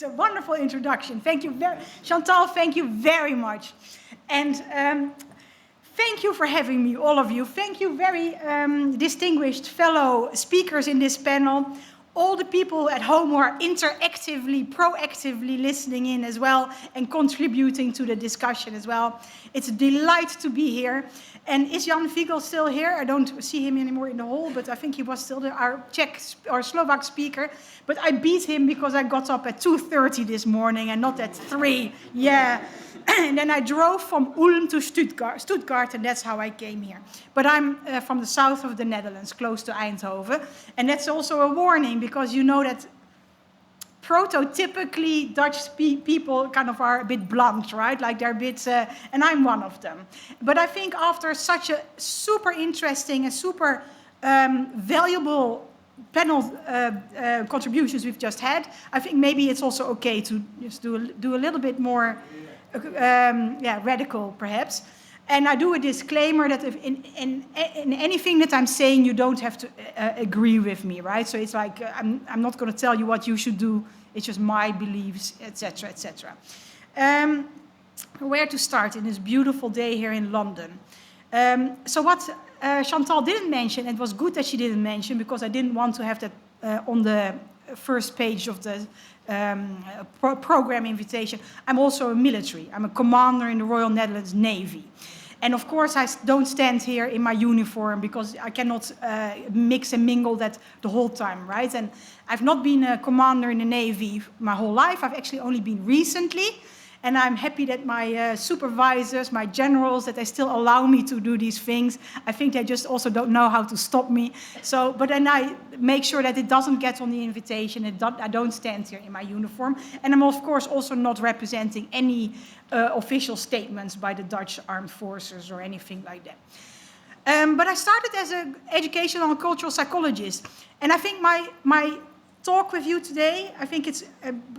It's a wonderful introduction. Thank you, Chantal, thank you very much. And thank you for having me, all of you. Thank you, very distinguished fellow speakers in this panel. All the people at home who are interactively, proactively listening in as well and contributing to the discussion as well. It's a delight to be here. And is Jan Vigel still here? I don't see him anymore in the hall, but I think he was still our Czech or Slovak speaker. But I beat him because I got up at 2:30 this morning and not at 3. Yeah. And then I drove from Ulm to Stuttgart, and that's how I came here. But I'm from the south of the Netherlands, close to Eindhoven. And that's also a warning, because you know that prototypically Dutch people kind of are a bit blunt, right? Like they're a bit, and I'm one of them. But I think after such a super interesting and super valuable panel contributions we've just had, I think maybe it's also okay to just do a little bit more radical, perhaps. And I do a disclaimer that if in anything that I'm saying, you don't have to agree with me, right? So it's like, I'm not going to tell you what you should do. It's just my beliefs, etc., etc. Where to start in this beautiful day here in London? So what Chantal didn't mention, and it was good that she didn't mention, because I didn't want to have that on the first page of the program invitation. I'm also a military. I'm a commander in the Royal Netherlands Navy. And of course, I don't stand here in my uniform, because I cannot mix and mingle that the whole time, right? And I've not been a commander in the Navy my whole life. I've actually only been recently. And I'm happy that my supervisors, my generals, that they still allow me to do these things. I think they just also don't know how to stop me. So, but then I make sure that it doesn't get on the invitation. I don't stand here in my uniform. And I'm, of course, also not representing any official statements by the Dutch Armed Forces or anything like that. But I started as an educational and cultural psychologist. And I think my talk with you today, I think it's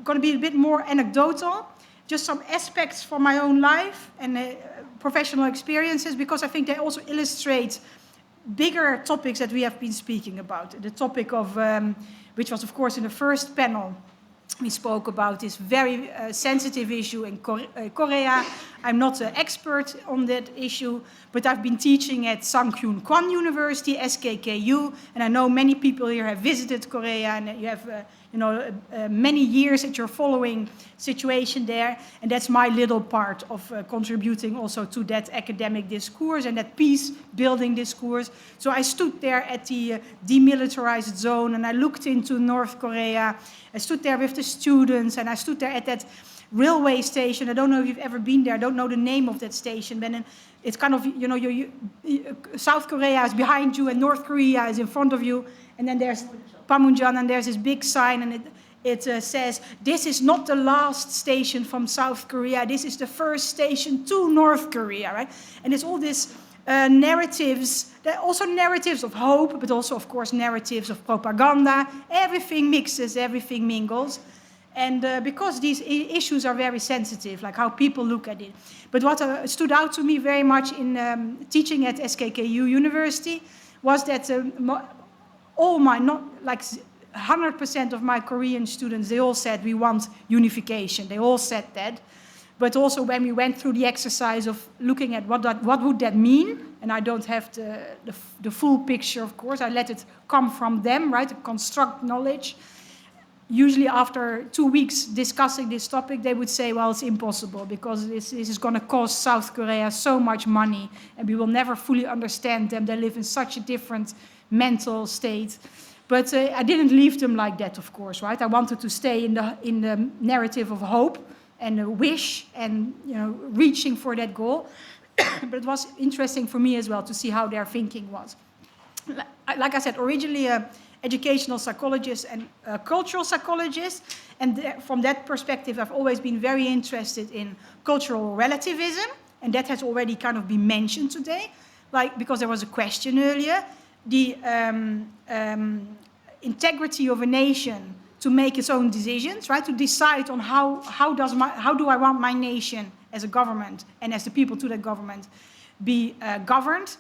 going to be a bit more anecdotal. Just some aspects from my own life and professional experiences, because I think they also illustrate bigger topics that we have been speaking about. The topic of, which was of course in the first panel, we spoke about this very sensitive issue in Korea. I'm not an expert on that issue, but I've been teaching at Sangkyun Kwan University, SKKU, and I know many people here have visited Korea, and you have many years that you're following situation there, and that's my little part of contributing also to that academic discourse and that peace-building discourse. So I stood there at the demilitarized zone, and I looked into North Korea. I stood there with the students, and I stood there at that railway station. I don't know if you've ever been there. I don't know the name of that station. But it's kind of, South Korea is behind you, and North Korea is in front of you, and then there's Panmunjom, and there's this big sign, and it says, "This is not the last station from South Korea. This is the first station to North Korea," right? And it's all these narratives, also narratives of hope, but also, of course, narratives of propaganda. Everything mixes, everything mingles. And because these issues are very sensitive, like how people look at it. But what stood out to me very much in teaching at SKKU University was that all my, not like 100% of my Korean students, they all said we want unification. They all said that. But also when we went through the exercise of looking at what would that mean, and I don't have the full picture, of course, I let it come from them, right, to construct knowledge. Usually after 2 weeks discussing this topic, they would say, well, it's impossible, because this is going to cost South Korea so much money, and we will never fully understand them. They live in such a different mental state. But I didn't leave them like that, of course, right? I wanted to stay in the narrative of hope and a wish and reaching for that goal. But it was interesting for me as well to see how their thinking was. Like I said, originally an educational psychologist and a cultural psychologist, and from that perspective I've always been very interested in cultural relativism, and that has already kind of been mentioned today, like because there was a question earlier, the integrity of a nation to make its own decisions, right? To decide on how do I want my nation as a government and as the people to that government be governed,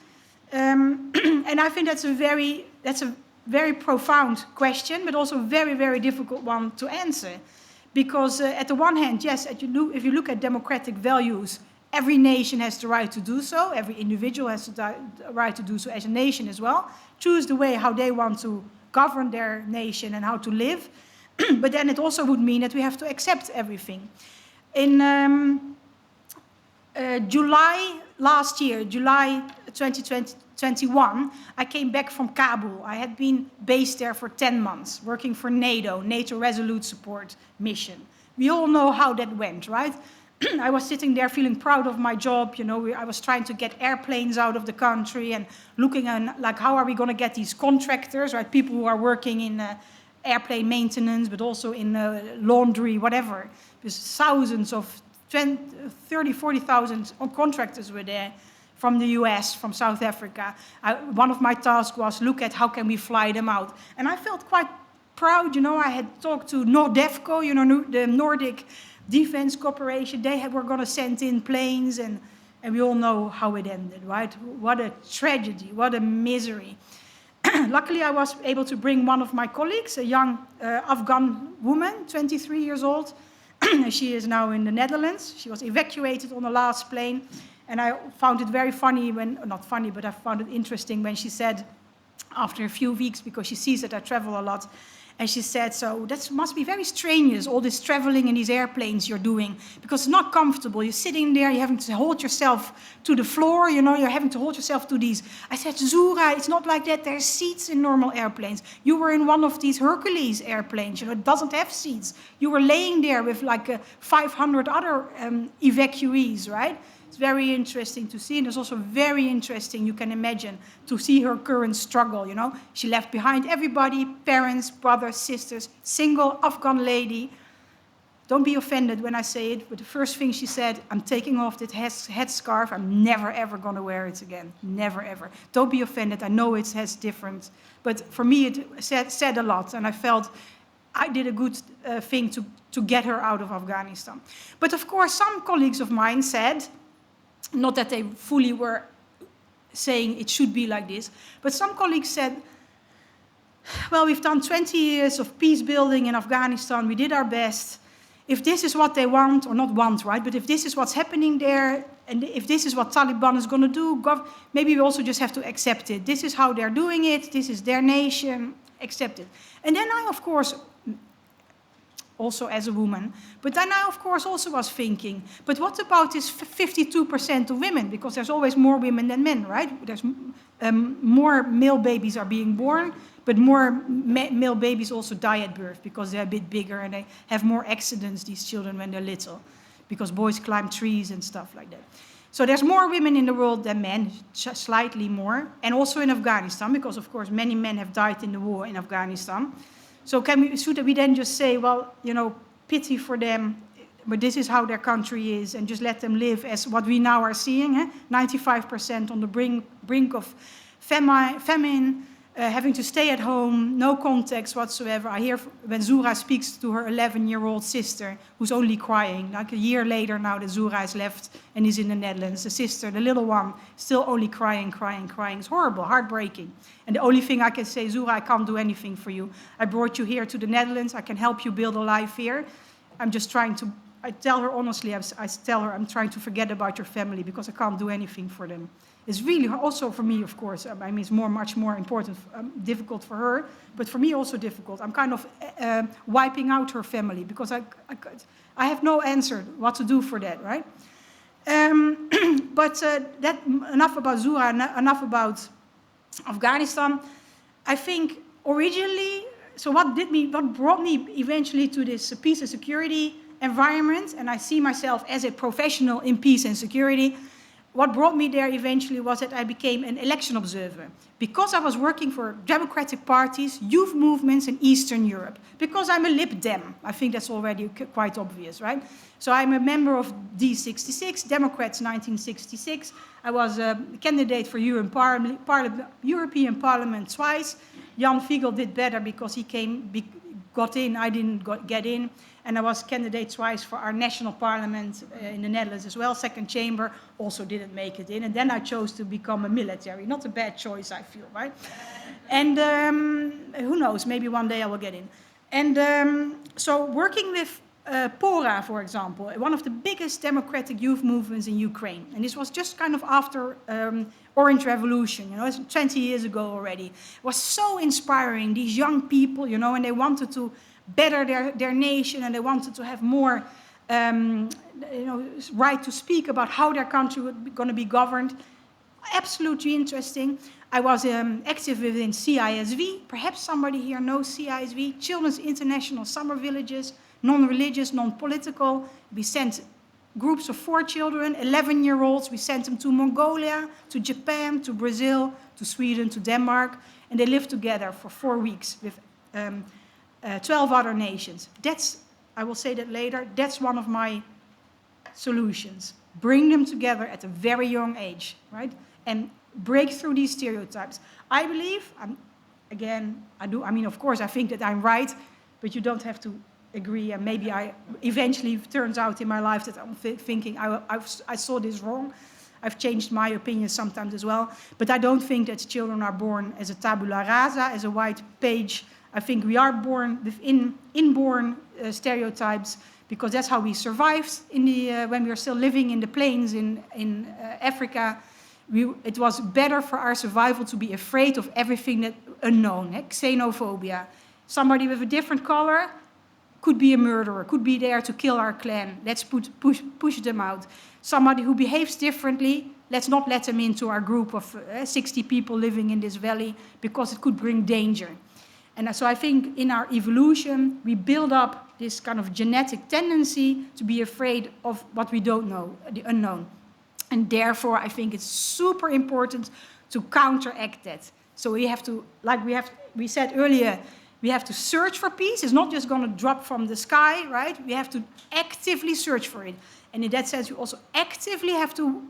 and I think that's a very profound question, but also a very, very difficult one to answer, Because at the one hand, yes, if you look at democratic values, every nation has the right to do so. Every individual has the right to do so as a nation as well. Choose the way how they want to govern their nation and how to live. But then it also would mean that we have to accept everything. In July last year, July 2021, I came back from Kabul. I had been based there for 10 months, working for NATO Resolute Support Mission. We all know how that went, right? I was sitting there feeling proud of my job. You know, I was trying to get airplanes out of the country and looking at, like, how are we going to get these contractors, right? People who are working in airplane maintenance, but also in laundry, whatever. There's thousands of 30, 40,000 contractors were there from the US, from South Africa. One of my tasks was look at how can we fly them out. And I felt quite proud, you know. I had talked to Nordefco, you know, the Nordic Defense Corporation. They were going to send in planes, and we all know how it ended, right? What a tragedy, what a misery. Luckily, I was able to bring one of my colleagues, a young Afghan woman, 23 years old. She is now in the Netherlands. She was evacuated on the last plane. And I found it very funny not funny, but I found it interesting when she said, after a few weeks, because she sees that I travel a lot, and she said, so that must be very strenuous, all this traveling in these airplanes you're doing, because it's not comfortable. You're sitting there, you're having to hold yourself to the floor, you know, you're having to hold yourself to these. I said, Zura, it's not like that. There's seats in normal airplanes. You were in one of these Hercules airplanes, you know, it doesn't have seats. You were laying there with like 500 other evacuees, right? It's very interesting to see, and it's also very interesting, you can imagine, to see her current struggle, you know. She left behind everybody, parents, brothers, sisters, single Afghan lady. Don't be offended when I say it, but the first thing she said, I'm taking off this headscarf, I'm never ever gonna wear it again, never ever. Don't be offended, I know it has different, but for me it said a lot, and I felt I did a good thing to get her out of Afghanistan. But of course, some colleagues of mine said, not that they fully were saying it should be like this, but some colleagues said, well, we've done 20 years of peace building in Afghanistan, we did our best. If this is what they want, or not want, right, but if this is what's happening there, and if this is what Taliban is going to do, maybe we also just have to accept it. This is how they're doing it, this is their nation, accept it. And then I, of course, also as a woman. But then I, of course, also was thinking, but what about this 52% of women? Because there's always more women than men, right? There's more male babies are being born, but more male babies also die at birth because they're a bit bigger and they have more accidents, these children, when they're little, because boys climb trees and stuff like that. So there's more women in the world than men, slightly more, and also in Afghanistan, because, of course, many men have died in the war in Afghanistan. So should we then just say, well, you know, pity for them, but this is how their country is, and just let them live as what we now are seeing, 95% on the brink of famine, having to stay at home, no contacts whatsoever. I hear when Zura speaks to her 11-year-old sister, who's only crying, like a year later now that Zura has left and is in the Netherlands, the sister, the little one, still only crying, crying, crying. It's horrible, heartbreaking. And the only thing I can say, Zura, I can't do anything for you. I brought you here to the Netherlands. I can help you build a life here. I'm just trying to, I tell her honestly, I tell her I'm trying to forget about your family because I can't do anything for them. It's really also for me, of course. I mean, it's much more important, difficult for her, but for me also difficult. I'm kind of wiping out her family because I have no answer what to do for that, right? But that enough about Zura, enough about Afghanistan. I think originally, so what brought me eventually to this peace and security environment, and I see myself as a professional in peace and security. What brought me there eventually was that I became an election observer because I was working for democratic parties, youth movements in Eastern Europe, because I'm a Lib Dem. I think that's already quite obvious, right? So I'm a member of D66, Democrats 1966. I was a candidate for European Parliament twice. Jan Fiegel did better because he got in, I didn't get in. And I was candidate twice for our national parliament in the Netherlands as well, second chamber, also didn't make it in. And then I chose to become a military. Not a bad choice, I feel, right? And who knows, maybe one day I will get in. And so working with Pora, for example, one of the biggest democratic youth movements in Ukraine. And this was just kind of after Orange Revolution, you know, it's 20 years ago already. It was so inspiring, these young people, you know, and they wanted to better their nation, and they wanted to have more you know, right to speak about how their country would be going to be governed. Absolutely interesting. I was active within CISV. Perhaps somebody here knows CISV, Children's International Summer Villages, non-religious, non-political. We sent groups of 4 children, 11-year-olds. We sent them to Mongolia, to Japan, to Brazil, to Sweden, to Denmark. And they lived together for 4 weeks with 12 other nations. That's, I will say that later, that's one of my solutions. Bring them together at a very young age, right? And break through these stereotypes. I believe, I mean, of course, I think that I'm right, but you don't have to agree, and maybe I eventually turns out in my life that I'm thinking I saw this wrong. I've changed my opinion sometimes as well, but I don't think that children are born as a tabula rasa, as a white page. I think we are born with inborn stereotypes, because that's how we survived in the, when we were still living in the plains in Africa. It was better for our survival to be afraid of everything that unknown, xenophobia. Somebody with a different color could be a murderer, could be there to kill our clan. Let's push them out. Somebody who behaves differently, let's not let them into our group of 60 people living in this valley, because it could bring danger. And so I think in our evolution, we build up this kind of genetic tendency to be afraid of what we don't know, the unknown. And therefore, I think it's super important to counteract that. So we have to, like we said earlier, we have to search for peace. It's not just going to drop from the sky, right? We have to actively search for it. And in that sense, we also actively have to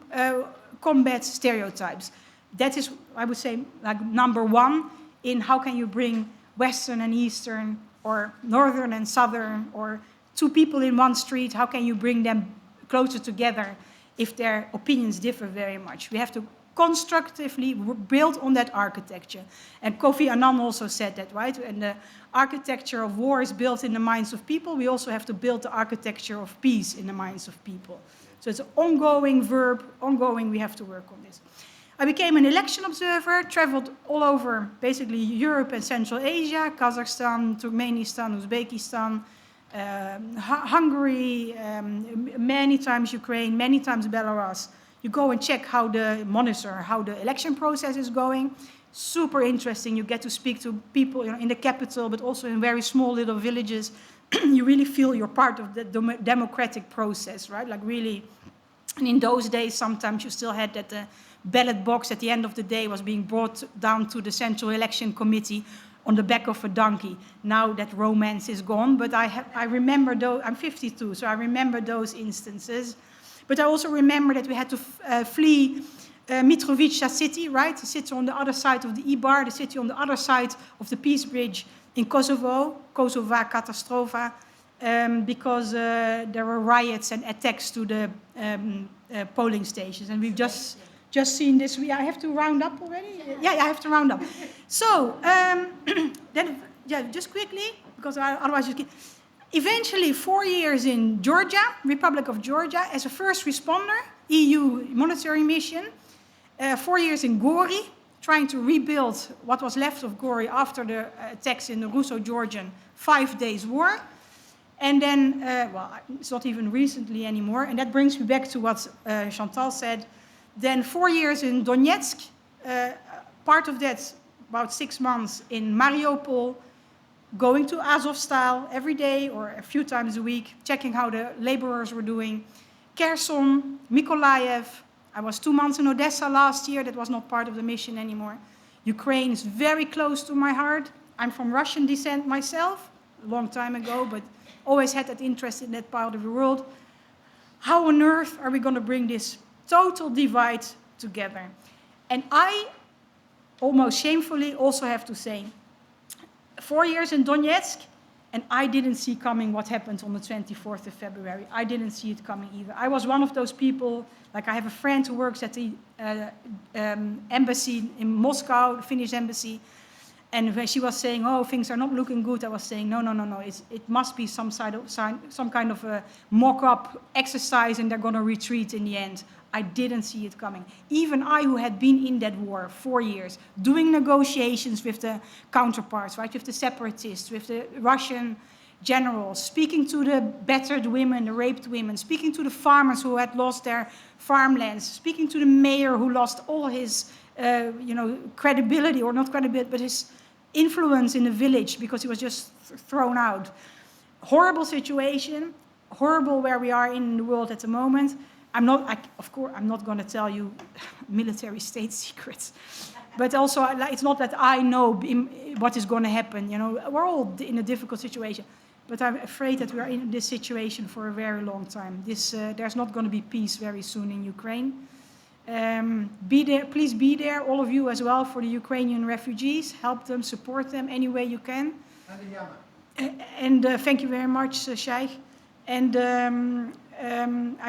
combat stereotypes. That is, I would say, like number one in how can you bring Western and Eastern, or Northern and Southern, or 2 people in one street, how can you bring them closer together if their opinions differ very much? We have to constructively build on that architecture. And Kofi Annan also said that, right? And the architecture of war is built in the minds of people. We also have to build the architecture of peace in the minds of people. So it's an ongoing verb, ongoing, we have to work on this. I became an election observer, traveled all over basically Europe and Central Asia, Kazakhstan, Turkmenistan, Uzbekistan, Hungary, many times Ukraine, many times Belarus. You go and check how how the election process is going. Super interesting. You get to speak to people, you know, in the capital, but also in very small little villages. You really feel you're part of the democratic process, right? Like really. And in those days, sometimes you still had that the ballot box at the end of the day was being brought down to the Central Election Committee on the back of a donkey. Now that romance is gone, but I remember those. I'm 52, so I remember those instances. But I also remember that we had to flee Mitrovica city, right? The city on the other side of the Ibar, the city on the other side of the Peace Bridge in Kosovo, Kosova Katastrofa, because there were riots and attacks to the polling stations. And we've just seen this. I have to round up already? Yeah, I have to round up. So, then, yeah, just quickly, because otherwise you can... Eventually, 4 years in Georgia, Republic of Georgia, as a first responder, EU monitoring mission. 4 years in Gori, trying to rebuild what was left of Gori after the attacks in the Russo-Georgian 5 days war. And then, well, it's not even recently anymore. And that brings me back to what Chantal said. Then 4 years in Donetsk, part of that, about 6 months in Mariupol, going to Azovstal every day or a few times a week, checking how the laborers were doing. Kherson, Mykolaiv. I was 2 months in Odessa last year. That was not part of the mission anymore. Ukraine is very close to my heart. I'm from Russian descent myself, a long time ago, but always had that interest in that part of the world. How on earth are we going to bring this total divide together? And I, almost shamefully, also have to say, 4 years in Donetsk, and I didn't see coming what happened on the 24th of February. I didn't see it coming either. I was one of those people, like I have a friend who works at the embassy in Moscow, the Finnish embassy, And when she was saying, oh, things are not looking good, I was saying, no. It must be some kind of a mock-up exercise and they're going to retreat in the end. I didn't see it coming. Even I, who had been in that war 4 years, doing negotiations with the counterparts, right, with the separatists, with the Russian generals, speaking to the battered women, the raped women, speaking to the farmers who had lost their farmlands, speaking to the mayor who lost all his credibility, or not credibility, but his influence in the village because he was just thrown out. Horrible situation, horrible where we are in the world at the moment. Of course, I'm not going to tell you military state secrets, but also it's not that I know what is going to happen. We're all in a difficult situation, but I'm afraid that we are in this situation for a very long time. There's not going to be peace very soon in Ukraine. Be there, please be there, all of you as well, for the Ukrainian refugees. Help them, support them any way you can. And thank you very much, Sheikh. And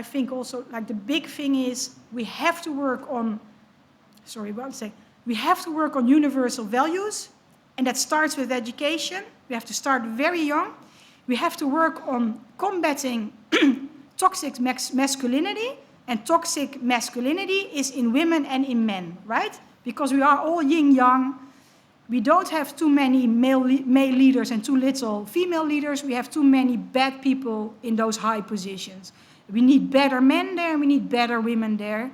I think also, like, the big thing is we have to work on, we have to work on universal values, and that starts with education. We have to start very young. We have to work on combating toxic masculinity. And toxic masculinity is in women and in men, right? Because we are all yin-yang. We don't have too many male leaders and too little female leaders. We have too many bad people in those high positions. We need better men there, and we need better women there,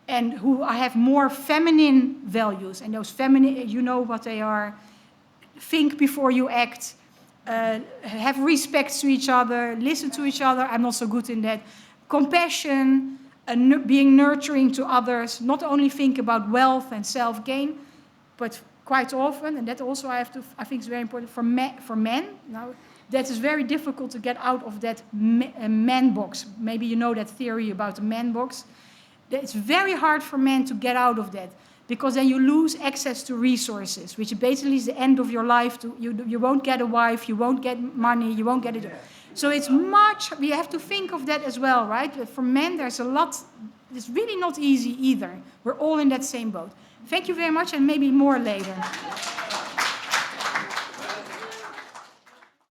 and who have more feminine values. And those feminine, you know what they are. Think before you act. Have respect to each other. Listen to each other. I'm not so good in that. Compassion. Being nurturing to others, not only think about wealth and self-gain, but quite often, and that also I think is very important for men. Now, that is very difficult to get out of that man box. Maybe you know that theory about the man box. It's very hard for men to get out of that, because then you lose access to resources, which basically is the end of your life. You won't get a wife, you won't get money, you won't get it. So it's we have to think of that as well, right? But for men, there's a lot, it's really not easy either. We're all in that same boat. Thank you very much, and maybe more later.